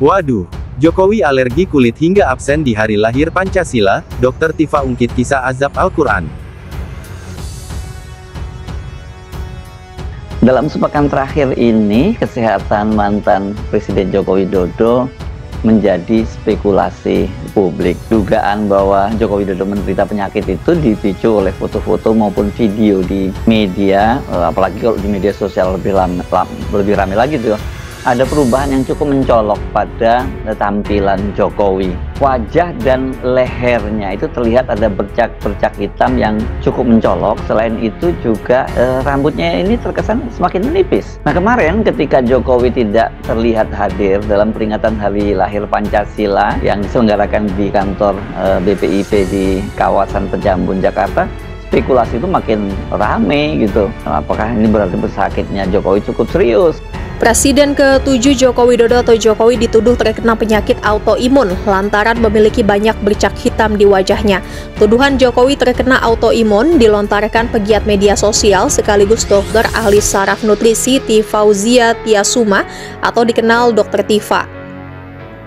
Waduh, Jokowi alergi kulit hingga absen di hari lahir Pancasila, Dr. Tifa ungkit kisah azab Al-Quran. Dalam sepekan terakhir ini, kesehatan mantan Presiden Joko Widodo menjadi spekulasi publik. Dugaan bahwa Joko Widodo menderita penyakit itu dipicu oleh foto-foto maupun video di media, apalagi kalau di media sosial lebih ramai lagi tuh. Ada perubahan yang cukup mencolok pada tampilan Jokowi. Wajah dan lehernya itu terlihat ada bercak-bercak hitam yang cukup mencolok. Selain itu juga rambutnya ini terkesan semakin menipis. Nah, kemarin ketika Jokowi tidak terlihat hadir dalam peringatan Hari Lahir Pancasila yang diselenggarakan di kantor BPIP di kawasan Pejambon, Jakarta, spekulasi itu makin rame gitu. Apakah ini berarti sakitnya Jokowi cukup serius? Presiden ke-7 Joko Widodo atau Jokowi dituduh terkena penyakit autoimun lantaran memiliki banyak bercak hitam di wajahnya. Tuduhan Jokowi terkena autoimun dilontarkan pegiat media sosial sekaligus dokter ahli saraf nutrisi Tifauzia Tiasuma atau dikenal Dr. Tifa.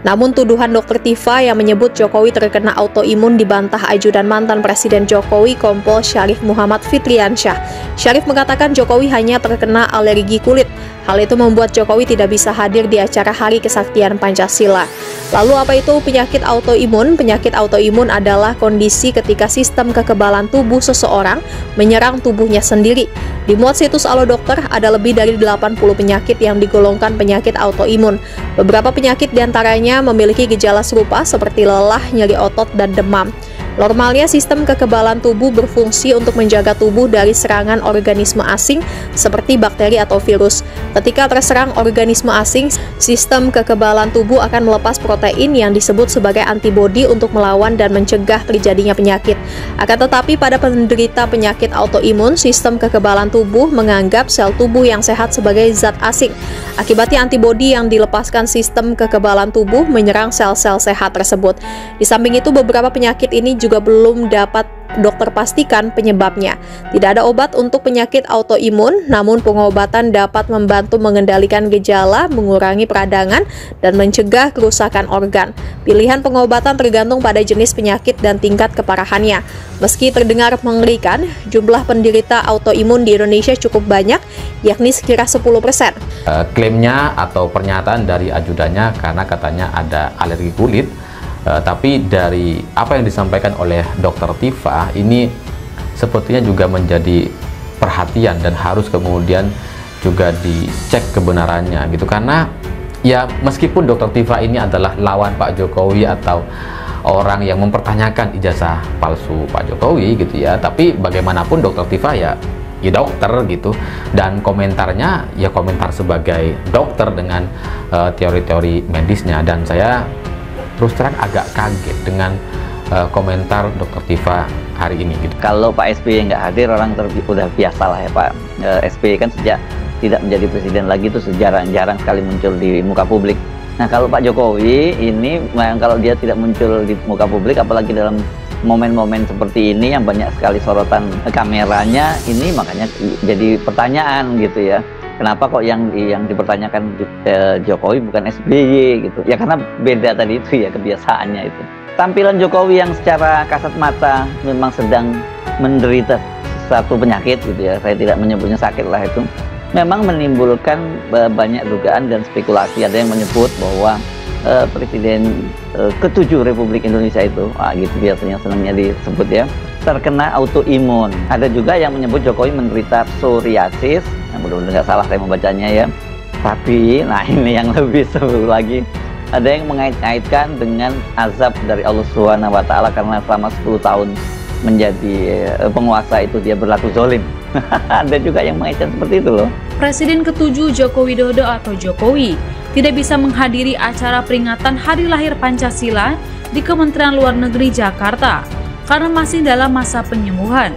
Namun tuduhan Dr. Tifa yang menyebut Jokowi terkena autoimun dibantah ajudan mantan Presiden Jokowi Kompol Syarif Muhammad Fitriansyah. Syarif mengatakan Jokowi hanya terkena alergi kulit. Hal itu membuat Jokowi tidak bisa hadir di acara Hari Kesaktian Pancasila. Lalu apa itu penyakit autoimun? Penyakit autoimun adalah kondisi ketika sistem kekebalan tubuh seseorang menyerang tubuhnya sendiri. Di muat situs Alo Dokter ada lebih dari 80 penyakit yang digolongkan penyakit autoimun. Beberapa penyakit diantaranya memiliki gejala serupa seperti lelah, nyeri otot, dan demam. Normalnya sistem kekebalan tubuh berfungsi untuk menjaga tubuh dari serangan organisme asing seperti bakteri atau virus. Ketika terserang organisme asing, sistem kekebalan tubuh akan melepas protein yang disebut sebagai antibodi untuk melawan dan mencegah terjadinya penyakit. Akan tetapi pada penderita penyakit autoimun, sistem kekebalan tubuh menganggap sel tubuh yang sehat sebagai zat asing. Akibatnya antibodi yang dilepaskan sistem kekebalan tubuh menyerang sel-sel sehat tersebut. Di samping itu, beberapa penyakit ini juga belum dapat dokter pastikan penyebabnya. Tidak ada obat untuk penyakit autoimun, namun pengobatan dapat membantu mengendalikan gejala, mengurangi peradangan, dan mencegah kerusakan organ. Pilihan pengobatan tergantung pada jenis penyakit dan tingkat keparahannya. Meski terdengar mengerikan, jumlah penderita autoimun di Indonesia cukup banyak, yakni sekira 10%. Klaimnya atau pernyataan dari ajudannya karena katanya ada alergi kulit. Tapi dari apa yang disampaikan oleh Dr. Tifa ini sepertinya juga menjadi perhatian dan harus kemudian juga dicek kebenarannya gitu, karena ya meskipun Dr. Tifa ini adalah lawan Pak Jokowi atau orang yang mempertanyakan ijazah palsu Pak Jokowi gitu ya, tapi bagaimanapun Dr. Tifa ya dokter gitu, dan komentarnya ya komentar sebagai dokter dengan teori-teori medisnya, dan saya terus terang agak kaget dengan komentar Dr. Tifa hari ini gitu. Kalau Pak SBY nggak hadir, orang udah biasa lah ya Pak. SBY kan sejak tidak menjadi presiden lagi itu jarang sekali muncul di muka publik. Nah, kalau Pak Jokowi ini kalau dia tidak muncul di muka publik, apalagi dalam momen-momen seperti ini yang banyak sekali sorotan kameranya, ini makanya jadi pertanyaan gitu ya. Kenapa kok yang dipertanyakan Jokowi bukan SBY gitu? Ya karena beda tadi itu ya, kebiasaannya itu. Tampilan Jokowi yang secara kasat mata memang sedang menderita satu penyakit gitu ya. Saya tidak menyebutnya sakit lah itu. Memang menimbulkan banyak dugaan dan spekulasi. Ada yang menyebut bahwa Presiden ke-7 Republik Indonesia itu, gitu biasanya senangnya disebut ya, terkena autoimun. Ada juga yang menyebut Jokowi menderita psoriasis. Mudah-mudahan nggak salah saya membacanya ya. Tapi, nah ini yang lebih seru lagi. Ada yang mengait-ngaitkan dengan azab dari Allah Subhanahu wa Ta'ala karena selama 10 tahun menjadi penguasa itu dia berlaku zolim. Ada juga yang mengaitkan seperti itu loh. Presiden ke-7 Joko Widodo atau Jokowi tidak bisa menghadiri acara peringatan Hari Lahir Pancasila di Kementerian Luar Negeri Jakarta karena masih dalam masa penyembuhan.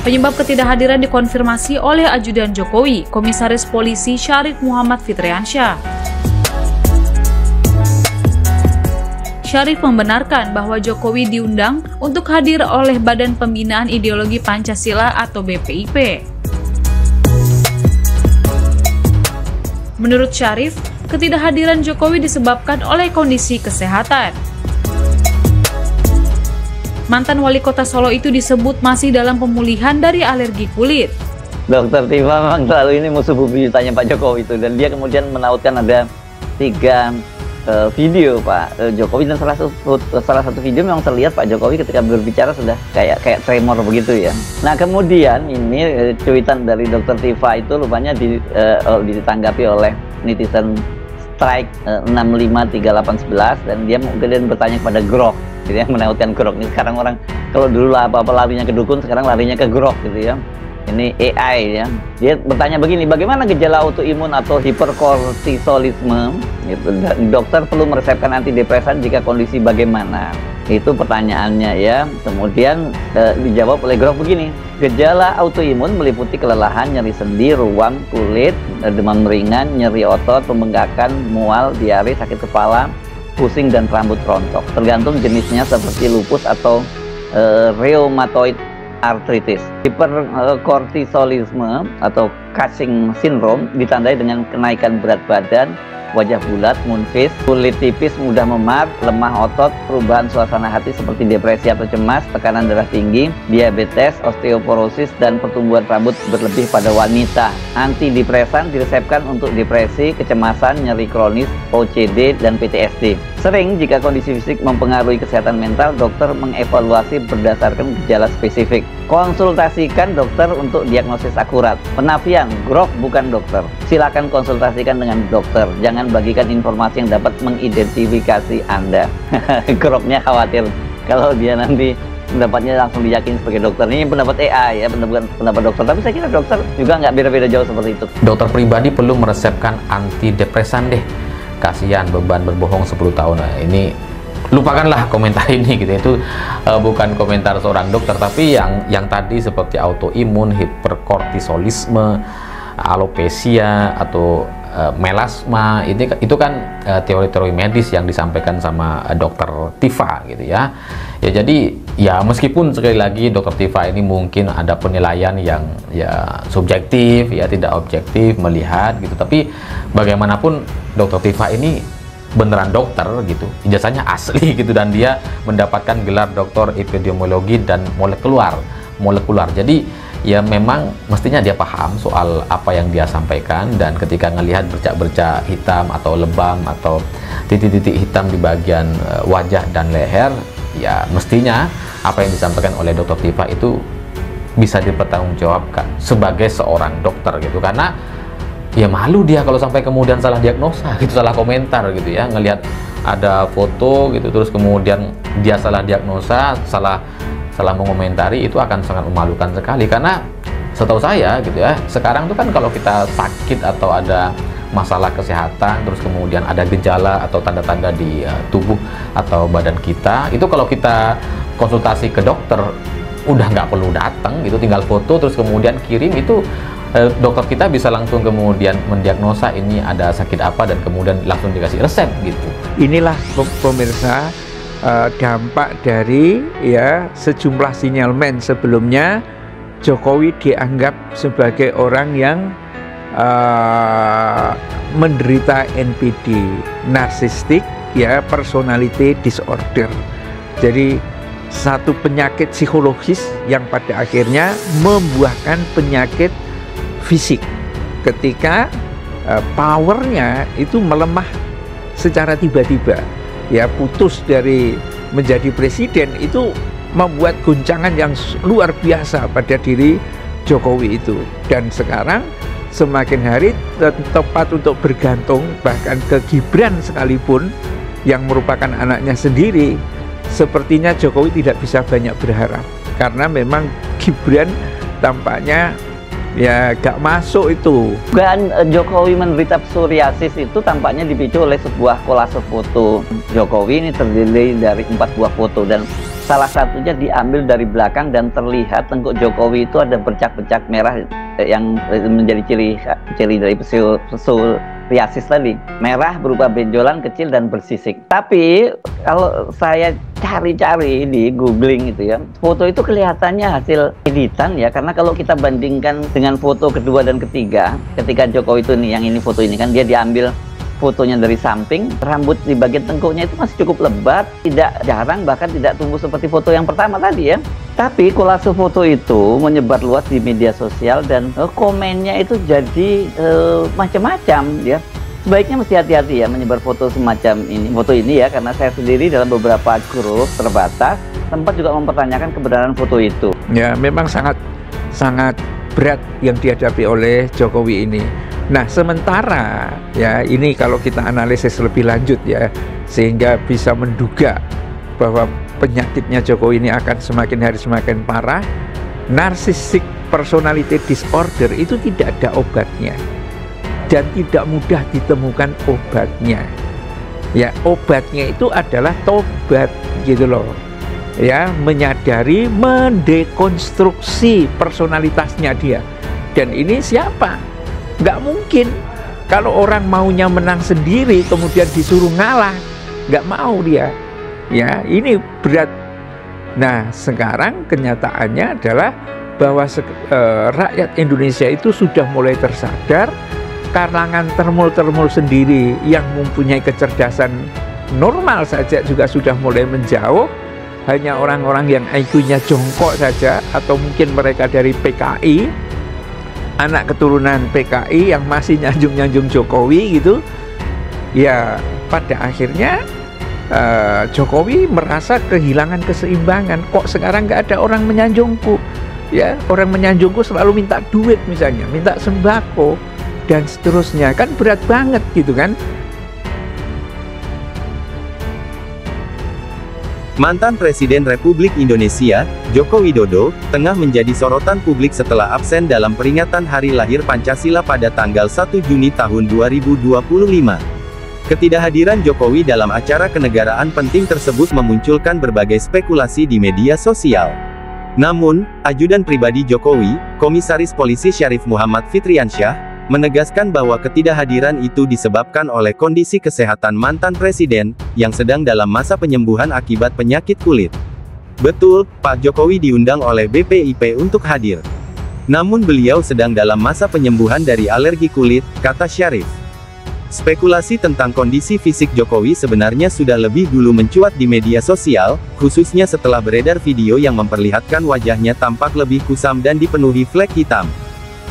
Penyebab ketidakhadiran dikonfirmasi oleh ajudan Jokowi, Komisaris Polisi Syarif Muhammad Fitriansyah. Syarif membenarkan bahwa Jokowi diundang untuk hadir oleh Badan Pembinaan Ideologi Pancasila atau BPIP. Menurut Syarif, ketidakhadiran Jokowi disebabkan oleh kondisi kesehatan. Mantan wali kota Solo itu disebut masih dalam pemulihan dari alergi kulit. Dokter Tifa memang selalu ini musuh bebuyutannya Pak Jokowi itu, dan dia kemudian menautkan ada 3 video Pak Jokowi, dan salah satu video memang terlihat Pak Jokowi ketika berbicara sudah kayak tremor begitu ya. Nah kemudian ini cuitan dari Dokter Tifa itu rupanya ditanggapi oleh netizen strike 653811, dan dia kemudian bertanya kepada Grok, gitu ya, menautkan Grok. Ini sekarang orang kalau dulu apa-apa larinya ke dukun, sekarang larinya ke Grok gitu ya. Ini AI ya. Dia bertanya begini, bagaimana gejala autoimun atau hiperkortisolisme? Gitu. Dokter perlu meresepkan antidepresan jika kondisi bagaimana? Itu pertanyaannya ya. Kemudian dijawab oleh Grok begini, gejala autoimun meliputi kelelahan, nyeri sendi, ruam, kulit, demam ringan, nyeri otot, pembengkakan, mual, diare, sakit kepala, pusing, dan rambut rontok. Tergantung jenisnya seperti lupus atau rheumatoid arthritis. Hiperkortisolisme atau Cushing syndrome ditandai dengan kenaikan berat badan, wajah bulat, munfis, kulit tipis, mudah memar, lemah otot, perubahan suasana hati seperti depresi atau cemas, tekanan darah tinggi, diabetes, osteoporosis, dan pertumbuhan rambut berlebih pada wanita. Antidepresan diresepkan untuk depresi, kecemasan, nyeri kronis, OCD, dan PTSD. Sering jika kondisi fisik mempengaruhi kesehatan mental, dokter mengevaluasi berdasarkan gejala spesifik. Konsultasikan dokter untuk diagnosis akurat. Penafian, Grok bukan dokter. Silakan konsultasikan dengan dokter. Jangan bagikan informasi yang dapat mengidentifikasi Anda. Groknya khawatir kalau dia nanti pendapatnya langsung diyakini sebagai dokter. Ini pendapat AI ya, pendapat dokter. Tapi saya kira dokter juga nggak beda-beda jauh seperti itu. Dokter pribadi perlu meresepkan antidepresan deh. Kasihan beban berbohong 10 tahun. Nah, ini lupakanlah komentar ini gitu. Itu bukan komentar seorang dokter, tapi yang tadi seperti autoimun, hiperkortisolisme, alopecia atau melasma, itu kan teori-teori medis yang disampaikan sama dokter Tifa gitu ya. Ya jadi ya meskipun sekali lagi dokter Tifa ini mungkin ada penilaian yang ya subjektif ya, tidak objektif melihat gitu, tapi bagaimanapun dokter Tifa ini beneran dokter gitu, ijazahnya asli gitu, dan dia mendapatkan gelar doktor epidemiologi dan molekular. Jadi ya memang mestinya dia paham soal apa yang dia sampaikan, dan ketika ngelihat bercak-bercak hitam atau lebam atau titik-titik hitam di bagian wajah dan leher, ya mestinya apa yang disampaikan oleh dokter Tifa itu bisa dipertanggungjawabkan sebagai seorang dokter gitu. Karena ya malu dia kalau sampai kemudian salah diagnosa gitu, salah komentar gitu ya, ngelihat ada foto gitu terus kemudian dia salah diagnosa, salah mengomentari, itu akan sangat memalukan sekali. Karena setahu saya gitu ya, sekarang tuh kan kalau kita sakit atau ada masalah kesehatan terus kemudian ada gejala atau tanda-tanda di tubuh atau badan kita, itu kalau kita konsultasi ke dokter udah nggak perlu datang gitu, tinggal foto terus kemudian kirim, itu dokter kita bisa langsung kemudian mendiagnosa ini ada sakit apa dan kemudian langsung dikasih resep gitu. Inilah pemirsa dampak dari ya sejumlah sinyalmen sebelumnya. Jokowi dianggap sebagai orang yang menderita NPD, narcissistic ya, personality disorder. Jadi satu penyakit psikologis yang pada akhirnya membuahkan penyakit fisik ketika powernya itu melemah secara tiba-tiba. Ya, putus dari menjadi presiden itu membuat guncangan yang luar biasa pada diri Jokowi itu. Dan sekarang semakin hari tepat untuk bergantung bahkan ke Gibran sekalipun yang merupakan anaknya sendiri, sepertinya Jokowi tidak bisa banyak berharap, karena memang Gibran tampaknya ya gak masuk itu. Dugaan Jokowi menderita psoriasis itu tampaknya dipicu oleh sebuah kolase foto Jokowi. Ini terdiri dari 4 buah foto, dan salah satunya diambil dari belakang dan terlihat tengkuk Jokowi itu ada bercak-bercak merah yang menjadi ciri dari psoriasis tadi. Merah berupa benjolan kecil dan bersisik. Tapi kalau saya cari-cari di googling itu ya, foto itu kelihatannya hasil editan ya, karena kalau kita bandingkan dengan foto kedua dan ketiga, ketika Jokowi itu nih, yang ini foto ini kan dia diambil fotonya dari samping, rambut di bagian tengkuknya itu masih cukup lebat, tidak jarang, bahkan tidak tumbuh seperti foto yang pertama tadi ya. Tapi kolase foto itu menyebar luas di media sosial dan komennya itu jadi macam-macam ya. Sebaiknya mesti hati-hati ya menyebar foto semacam ini, foto ini ya, karena saya sendiri dalam beberapa grup terbatas sempat juga mempertanyakan kebenaran foto itu. Ya, memang sangat berat yang dihadapi oleh Jokowi ini. Nah, sementara ya ini kalau kita analisis lebih lanjut ya, sehingga bisa menduga bahwa penyakitnya Jokowi ini akan semakin hari semakin parah. Narcissistic personality disorder itu tidak ada obatnya dan tidak mudah ditemukan obatnya. Ya, obatnya itu adalah tobat gitu loh. Ya, menyadari, mendekonstruksi personalitasnya dia. Dan ini siapa? Nggak mungkin kalau orang maunya menang sendiri kemudian disuruh ngalah, nggak mau dia. Ya, ini berat. Nah, sekarang kenyataannya adalah bahwa rakyat Indonesia itu sudah mulai tersadar, kalangan termul-termul sendiri yang mempunyai kecerdasan normal saja juga sudah mulai menjauh. Hanya orang-orang yang IQ-nya jongkok saja, atau mungkin mereka dari PKI, anak keturunan PKI yang masih nyanjung-nyanjung Jokowi gitu, ya pada akhirnya Jokowi merasa kehilangan keseimbangan. Kok sekarang nggak ada orang menyanjungku? Ya, orang menyanjungku selalu minta duit misalnya, minta sembako dan seterusnya, kan berat banget gitu kan. Mantan Presiden Republik Indonesia, Joko Widodo, tengah menjadi sorotan publik setelah absen dalam peringatan Hari Lahir Pancasila pada tanggal 1 Juni tahun 2025. Ketidakhadiran Jokowi dalam acara kenegaraan penting tersebut memunculkan berbagai spekulasi di media sosial. Namun, ajudan pribadi Jokowi, Komisaris Polisi Syarif Muhammad Fitriansyah, menegaskan bahwa ketidakhadiran itu disebabkan oleh kondisi kesehatan mantan presiden, yang sedang dalam masa penyembuhan akibat penyakit kulit. Betul, Pak Jokowi diundang oleh BPIP untuk hadir. Namun beliau sedang dalam masa penyembuhan dari alergi kulit, kata Syarif. Spekulasi tentang kondisi fisik Jokowi sebenarnya sudah lebih dulu mencuat di media sosial, khususnya setelah beredar video yang memperlihatkan wajahnya tampak lebih kusam dan dipenuhi flek hitam.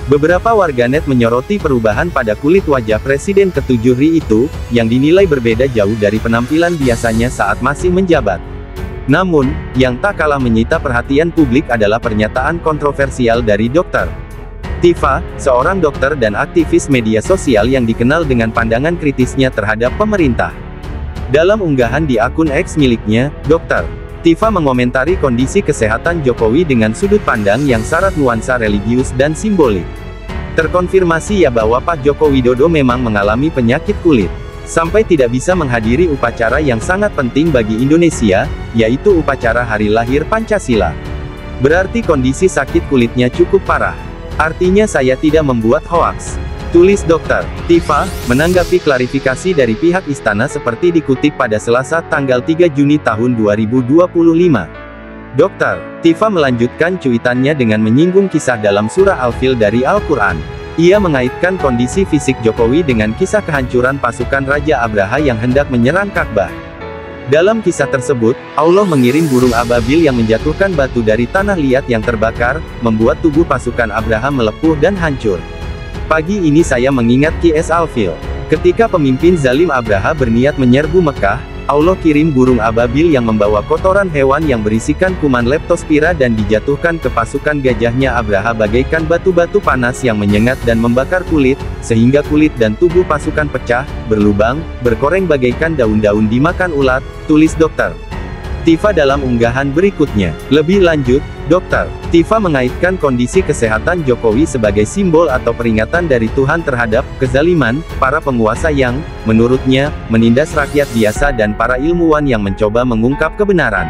Beberapa warganet menyoroti perubahan pada kulit wajah Presiden ke-7 RI itu, yang dinilai berbeda jauh dari penampilan biasanya saat masih menjabat. Namun, yang tak kalah menyita perhatian publik adalah pernyataan kontroversial dari Dr. Tifa, seorang dokter dan aktivis media sosial yang dikenal dengan pandangan kritisnya terhadap pemerintah. Dalam unggahan di akun X miliknya, Dr. Tifa mengomentari kondisi kesehatan Jokowi dengan sudut pandang yang syarat nuansa religius dan simbolik. Terkonfirmasi ya bahwa Pak Joko Widodo memang mengalami penyakit kulit, sampai tidak bisa menghadiri upacara yang sangat penting bagi Indonesia, yaitu upacara Hari Lahir Pancasila. Berarti kondisi sakit kulitnya cukup parah. Artinya saya tidak membuat hoaks, tulis Dr. Tifa, menanggapi klarifikasi dari pihak istana seperti dikutip pada Selasa tanggal 3 Juni tahun 2025. Dr. Tifa melanjutkan cuitannya dengan menyinggung kisah dalam surah Al-Fil dari Al-Quran. Ia mengaitkan kondisi fisik Jokowi dengan kisah kehancuran pasukan Raja Abraha yang hendak menyerang Ka'bah. Dalam kisah tersebut, Allah mengirim burung ababil yang menjatuhkan batu dari tanah liat yang terbakar, membuat tubuh pasukan Abraham melepuh dan hancur. Pagi ini saya mengingat kisah Al-Fil. Ketika pemimpin zalim Abraha berniat menyerbu Mekah, Allah kirim burung ababil yang membawa kotoran hewan yang berisikan kuman leptospira dan dijatuhkan ke pasukan gajahnya Abraha bagaikan batu-batu panas yang menyengat dan membakar kulit, sehingga kulit dan tubuh pasukan pecah, berlubang, berkoreng bagaikan daun-daun dimakan ulat, tulis Dr. Tifa dalam unggahan berikutnya. Lebih lanjut, Dr. Tifa mengaitkan kondisi kesehatan Jokowi sebagai simbol atau peringatan dari Tuhan terhadap kezaliman para penguasa yang, menurutnya, menindas rakyat biasa dan para ilmuwan yang mencoba mengungkap kebenaran.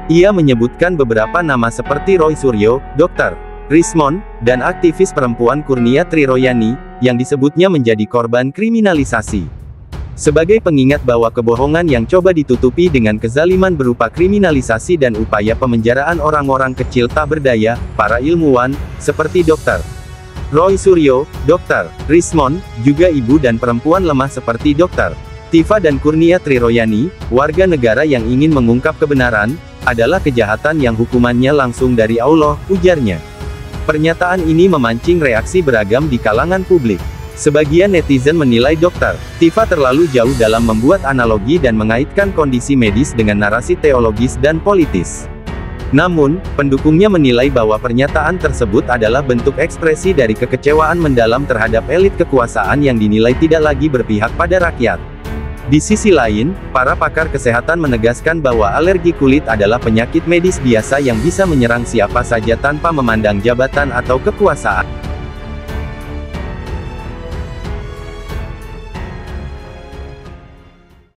Ia menyebutkan beberapa nama seperti Roy Suryo, Dr. Rismond, dan aktivis perempuan Kurnia Triroyani, yang disebutnya menjadi korban kriminalisasi. Sebagai pengingat bahwa kebohongan yang coba ditutupi dengan kezaliman berupa kriminalisasi dan upaya pemenjaraan orang-orang kecil tak berdaya, para ilmuwan, seperti Dr. Roy Suryo, Dr. Rismond, juga ibu dan perempuan lemah seperti Dr. Tifa dan Kurnia Triroyani, warga negara yang ingin mengungkap kebenaran, adalah kejahatan yang hukumannya langsung dari Allah, ujarnya. Pernyataan ini memancing reaksi beragam di kalangan publik. Sebagian netizen menilai Dr. Tifa terlalu jauh dalam membuat analogi dan mengaitkan kondisi medis dengan narasi teologis dan politis. Namun, pendukungnya menilai bahwa pernyataan tersebut adalah bentuk ekspresi dari kekecewaan mendalam terhadap elit kekuasaan yang dinilai tidak lagi berpihak pada rakyat. Di sisi lain, para pakar kesehatan menegaskan bahwa alergi kulit adalah penyakit medis biasa yang bisa menyerang siapa saja tanpa memandang jabatan atau kekuasaan.